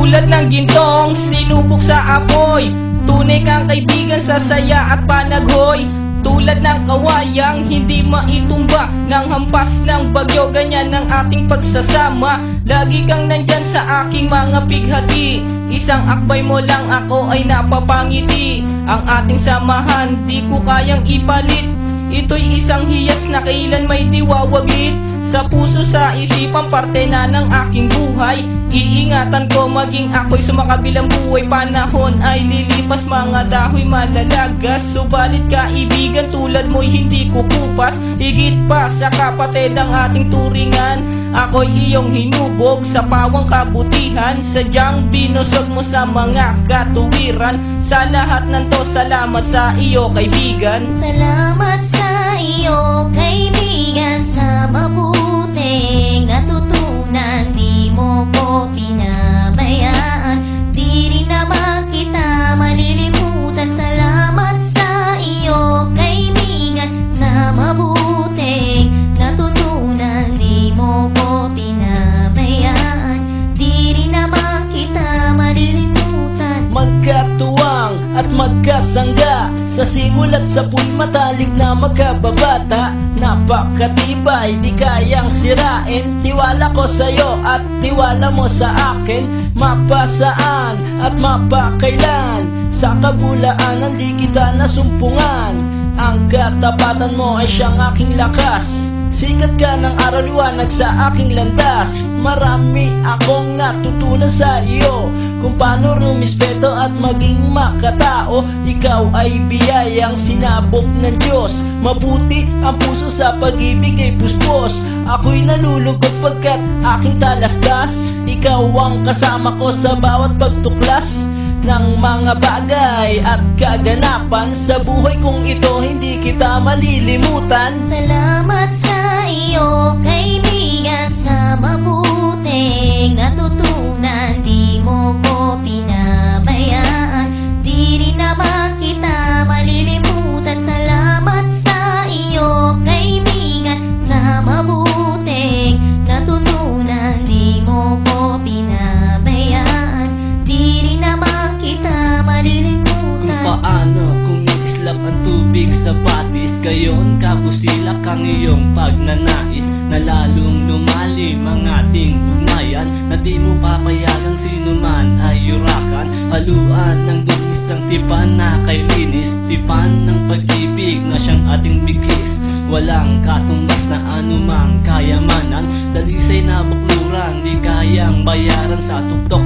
Tulad ng gintong sinubok sa apoy, tunay kang kaibigan sa saya at panaghoy. Tulad ng kawayang hindi maitumba ng hampas ng bagyo, ganyan ang ating pagsasama. Lagi kang nandyan sa aking mga bighati, isang akbay mo lang ako ay napapangiti. Ang ating samahan di ko kayang ipalit, ito'y isang hiyas na kailan may diwawaglit. Sa puso, sa isipan, parte na ng aking buhay. Iingatan ko maging ako'y sumakabilang buhay. Panahon ay lilipas, mga dahoy malalagas, subalit kaibigan tulad mo'y hindi kukupas. Higit pa sa kapatid ang ating turingan, ako'y iyong hinubog sa pawang kabutihan. Sadyang binusog mo sa mga katuwiran. Sa lahat ng to, salamat sa iyo kaibigan. Salamat sa iyo kaibigan, sa mabuting natutunan. Di mo ko pinabayaan, di rin naman kita malilimutan. Salamat sa iyo kaibigan, sa mabuting natutunan. Di mo ko pinabayaan, di rin naman kita malilimutan. Magkatuwang at magkasangga, sa simulat sa puy matalik na magkababata. Napakatibay, di kayang sirain, tiwala ko sa'yo at tiwala mo sa akin. Mapasaan at mapakailan, sa kabulaanan di kita nasumpungan. Ang katapatan mo ay siyang aking lakas, sikat ka ng araw liwanag sa aking landas. Marami akong natutunan sa iyo, kung paano rumispeto at maging makatao. Ikaw ay biyayang sinabok ng Diyos, mabuti ang puso sa pag-ibig ay puspos. Ako'y nalulugod pagkat aking talastas, ikaw ang kasama ko sa bawat pagtuklas ng mga bagay at kaganapan. Sa buhay kong ito hindi kita malilimutan. Salamat sa iyo kaibigan, sa mabuting natutunan. Di mo ko pinabayaan, di rin naman kita malilimutan. Salamat sa iyo kaibigan, sa mabuting natutunan. Di mo ko pinabayaan, di rin naman kita malilimutan. Kung paano kung islap ang tubig sa batis, gayon kabusilak ang iyong pagnanais, na lalong lumalim ang ating ugnayan, na di mo papayagang sino man ay yurakan. Haluan ng dungis ang tipan na kay linis, tipan ng pag-ibig na siyang ating biglis. Walang katumbas na anumang kayamanan, dalisay na bukluran di kayang bayaran sa tuktok